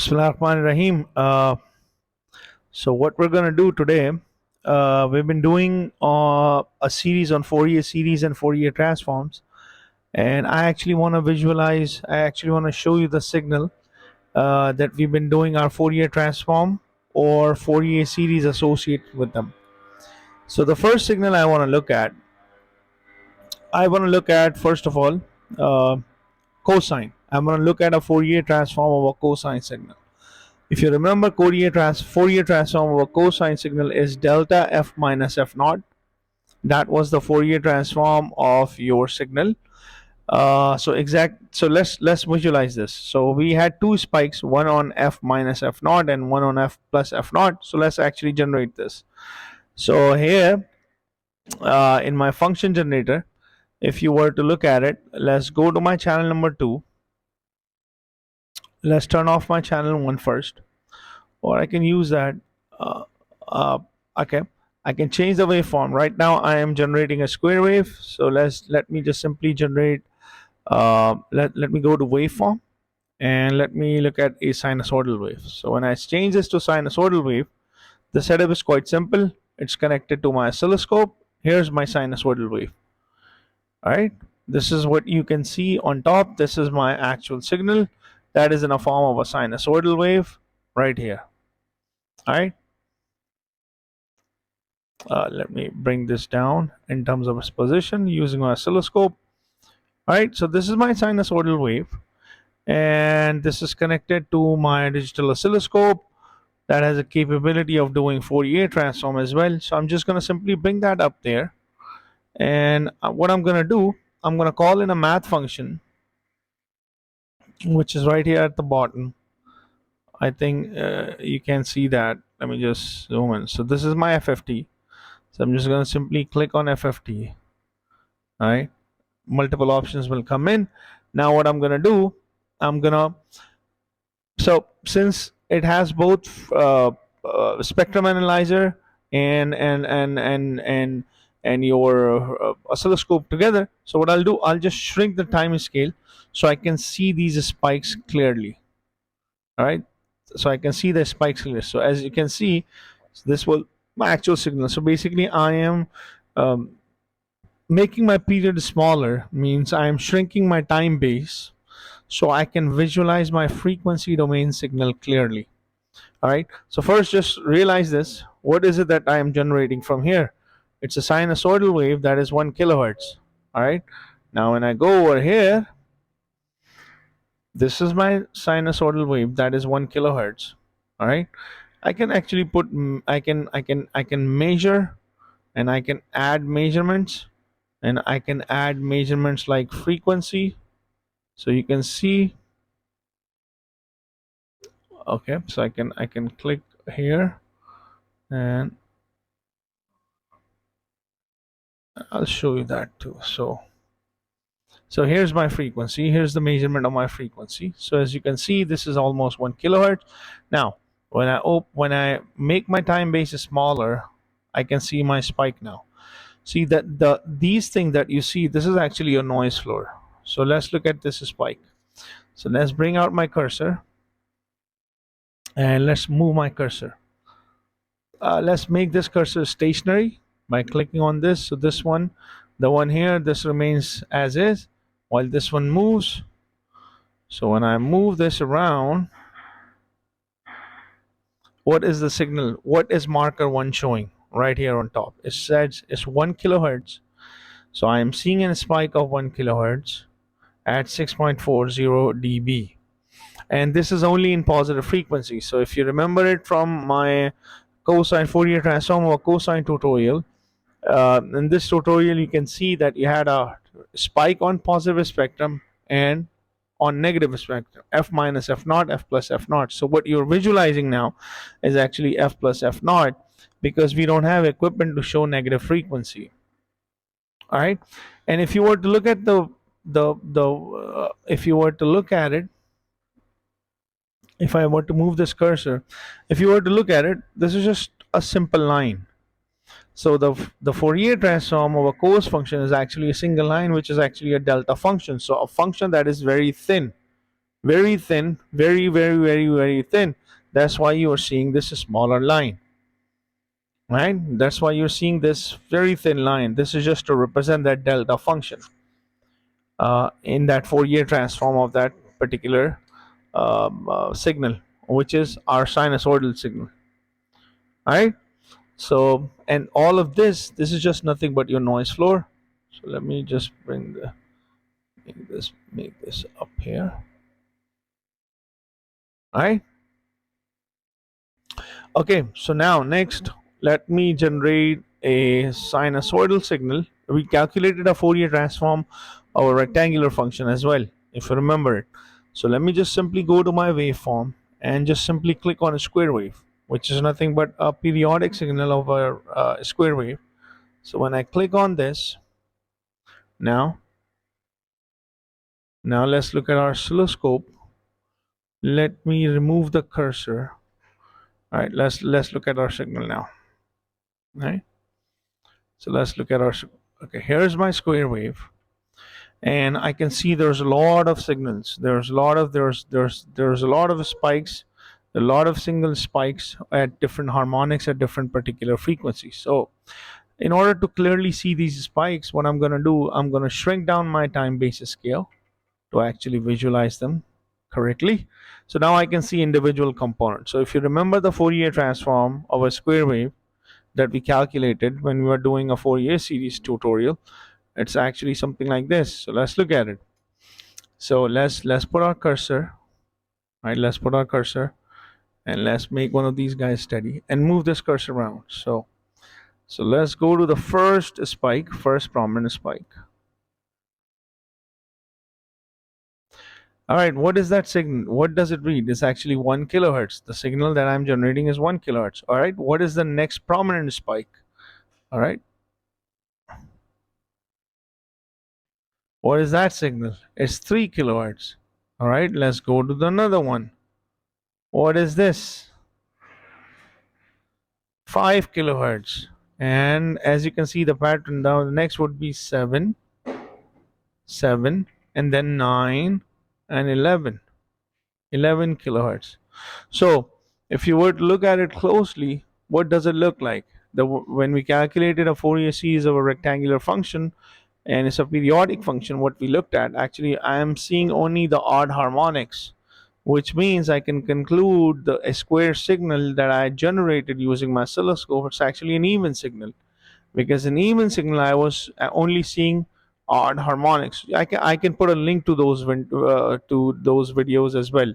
Bismillahirrahmanirrahim. So what we're gonna do today, we've been doing a series on Fourier series and Fourier transforms, and I actually want to visualize. I actually want to show you the signal that we've been doing our Fourier transform or Fourier series associated with them. So the first signal I want to look at first of all uh, cosine. I'm going to look at a Fourier transform of a cosine signal. If you remember, Fourier transform of a cosine signal is delta f minus f naught. That was the Fourier transform of your signal. So let's visualize this. So we had two spikes, one on f minus f naught and one on f plus f naught. So let's actually generate this. So here in my function generator, if you were to look at it, let's go to my channel number 2. Let's turn off my channel 1 first, or I can use that. Uh, uh, okay, I can change the waveform. Right now I am generating a square wave, so let me just simply generate. Let me go to waveform and let me look at a sinusoidal wave. So when I change this to sinusoidal wave, the setup is quite simple. It's connected to my oscilloscope. Here's my sinusoidal wave. All right, this is what you can see on top. This is my actual signal that is in a form of a sinusoidal wave right here. All right, let me bring this down in terms of its position using my oscilloscope. All right, so this is my sinusoidal wave, and this is connected to my digital oscilloscope that has a capability of doing Fourier transform as well. So I'm just going to simply bring that up there, and what I'm going to do, I'm going to call in a math function which is right here at the bottom. I think you can see that. Let me just zoom in. So this is my FFT. So I'm just going to simply click on FFT. All right, multiple options will come in. Now what I'm going to do, I'm going to, so since it has both spectrum analyzer and your oscilloscope together, so what I'll do, I'll just shrink the time scale so I can see these spikes clearly. All right, so I can see the spikes clearly. So as you can see, this will my actual signal. So basically I am um, making my period smaller, means I am shrinking my time base so I can visualize my frequency domain signal clearly. All right, so first just realize this. What is it that I am generating from here? It's a sinusoidal wave that is 1 kilohertz. All right, now when I go over here, this is my sinusoidal wave that is 1 kilohertz. All right, I can actually put I can measure, and I can add measurements, and I can add measurements like frequency. So you can see, okay, so I can click here, and I'll show you that too. So here's my frequency. Here's the measurement of my frequency. So as you can see, this is almost 1 kilohertz. Now when I make my time base smaller, I can see my spike now. See that these things that you see, this is actually a noise floor. So let's look at this spike. So let's bring out my cursor and let's move my cursor. Let's make this cursor stationary by clicking on this. So this one, the one here, this remains as is, while this one moves. So when I move this around, what is the signal? What is marker 1 showing right here on top? It says it's 1 kilohertz. So I am seeing a spike of 1 kilohertz at 6.40 dB. And this is only in positive frequency. So if you remember it from my cosine Fourier transform or cosine tutorial, in this tutorial you can see that you had a spike on positive spectrum and on negative spectrum, f minus f naught, f plus f naught. So what you're visualizing now is actually f plus f naught, because we don't have equipment to show negative frequency. All right, and if you were to look at if you were to look at it, if I were to move this cursor, if you were to look at it, this is just a simple line. So the Fourier transform of a cos function is actually a single line, which is actually a delta function. So a function that is very thin, very thin, very, very, very, very thin. That's why you are seeing this smaller line, right? That's why you're seeing this very thin line. This is just to represent that delta function in that Fourier transform of that particular signal, which is our sinusoidal signal, right? So, and all of this is just nothing but your noise floor. So let me just make this up here. All right. Okay, so now next, let me generate a sinusoidal signal. We calculated a Fourier transform of a rectangular function as well, if you remember it. So let me just simply go to my waveform and just simply click on a square wave, which is nothing but a periodic signal of a square wave. So when I click on this, now, now let's look at our oscilloscope. Let me remove the cursor. All right, let's look at our signal now. All right. So let's look at our, okay, here's my square wave. And I can see there's a lot of signals. There's a lot of spikes, a lot of single spikes at different harmonics at different particular frequencies. So in order to clearly see these spikes, what I'm going to do, I'm going to shrink down my time basis scale to actually visualize them correctly. So now I can see individual components. So if you remember the Fourier transform of a square wave that we calculated when we were doing a Fourier series tutorial, it's actually something like this. So let's look at it. So let's put our cursor, right? Let's put our cursor and let's make one of these guys steady and move this cursor around. So let's go to the first spike, first prominent spike. All right, what is that signal? What does it read? It's actually 1 kilohertz. The signal that I'm generating is 1 kilohertz. All right, what is the next prominent spike? All right, what is that signal? It's 3 kilohertz. All right, let's go to the another one. What is this? 5 kilohertz. And as you can see the pattern, now the next would be 7, 7, and then 9 and 11 kilohertz. So if you were to look at it closely, what does it look like? When we calculated a Fourier series of a rectangular function and it's a periodic function, what we looked at, actually I am seeing only the odd harmonics, which means I can conclude a square signal that I generated using my oscilloscope, it's actually an even signal, because in even signal I was only seeing odd harmonics. I can put a link to those videos as well,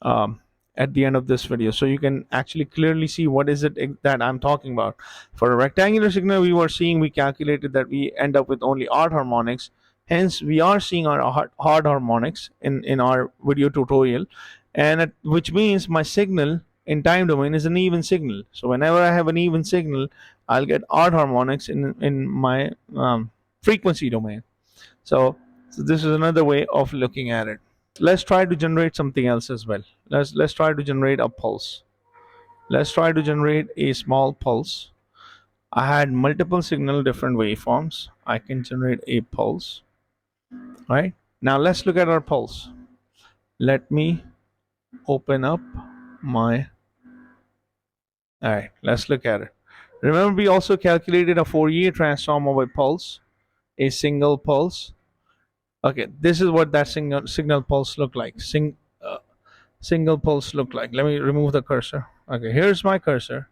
um, at the end of this video, so you can actually clearly see what is it that I'm talking about. For a rectangular signal, we calculated that we end up with only odd harmonics. Hence we are seeing our odd harmonics in our video tutorial, and which means my signal in time domain is an even signal. So whenever I have an even signal, I'll get odd harmonics in my frequency domain. So this is another way of looking at it. Let's try to generate something else as well. Let's try to generate a pulse. Let's try to generate a small pulse. I had multiple signal different waveforms. I can generate a pulse. Right now let's look at our pulse. Let me open up my, all right, let's look at it. Remember, we also calculated a Fourier transform of a pulse, a single pulse. Okay, this is what that signal pulse look like. Single pulse look like. Let me remove the cursor. Okay, here's my cursor.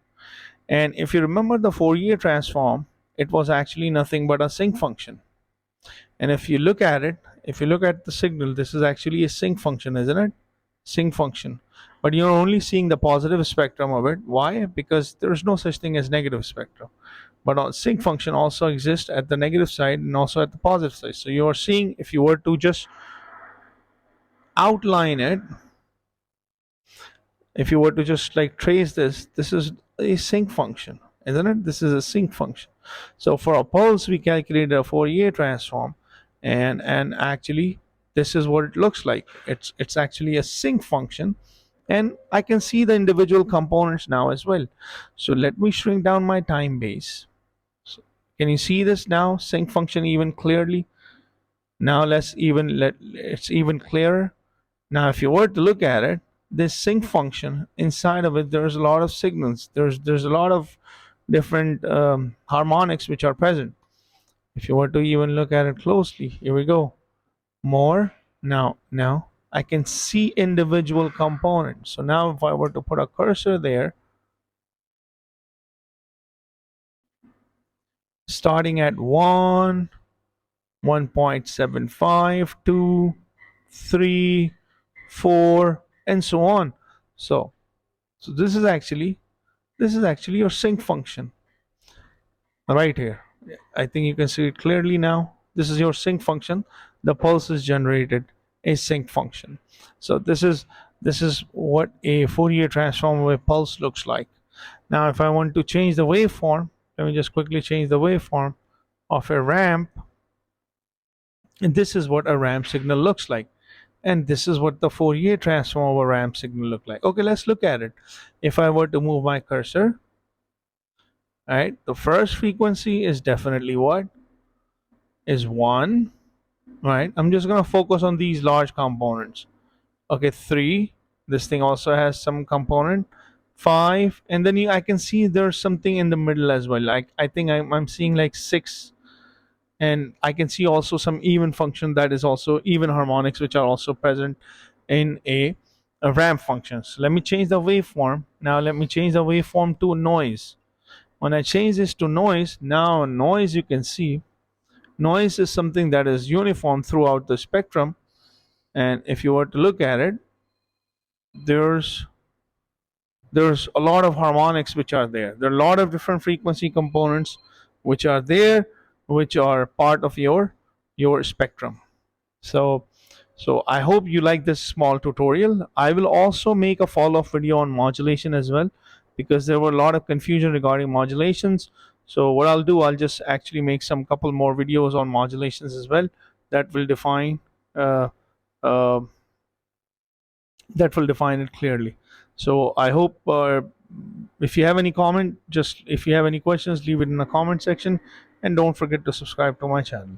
And if you remember the Fourier transform, it was actually nothing but a sinc function. And if you look at it, if you look at the signal, this is actually a sinc function, isn't it? Sinc function. But you're only seeing the positive spectrum of it. Why? Because there is no such thing as negative spectrum. But sinc function also exists at the negative side and also at the positive side. So you're seeing, if you were to just outline it, if you were to just like trace this is a sinc function, isn't it? This is a sinc function. So for a pulse, we calculated a Fourier transform, and actually this is what it looks like. It's actually a sinc function, and I can see the individual components now as well. So let me shrink down my time base. So can you see this now? Sinc function even clearly. Now let's even let it's even clearer. Now, if you were to look at it, this sync function inside of it, there's a lot of signals. There's a lot of different harmonics which are present. If you were to even look at it closely, here we go. More. Now I can see individual components. So now if I were to put a cursor there, starting at 1, 1.75, 2, 3, 4, and so on. So this is actually your sync function right here. I think you can see it clearly now. This is your sync function. The pulse is generated a sync function. So this is what a Fourier transform with pulse looks like. Now, if I want to change the waveform, let me just quickly change the waveform of a ramp. And this is what a ramp signal looks like. And this is what the Fourier transform of a ramp signal look like. Okay, let's look at it. If I were to move my cursor, all right, the first frequency is definitely what? Is 1, right? I'm just going to focus on these large components. Okay, 3. This thing also has some component. 5. And then I can see there's something in the middle as well. Like I think I'm seeing like 6. And I can see also some even function, that is also even harmonics, which are also present in a ramp function. So let me change the waveform. Now let me change the waveform to noise. When I change this to noise, now noise, you can see noise is something that is uniform throughout the spectrum. And if you were to look at it, there's a lot of harmonics which are there. There are a lot of different frequency components which are there, which are part of your spectrum. So I hope you like this small tutorial. I will also make a follow-up video on modulation as well, because there were a lot of confusion regarding modulations. So what I'll do, I'll just actually make some couple more videos on modulations as well, that will define uh, uh, it clearly. So I hope, if you have any comment, just if you have any questions, leave it in the comment section, and don't forget to subscribe to my channel.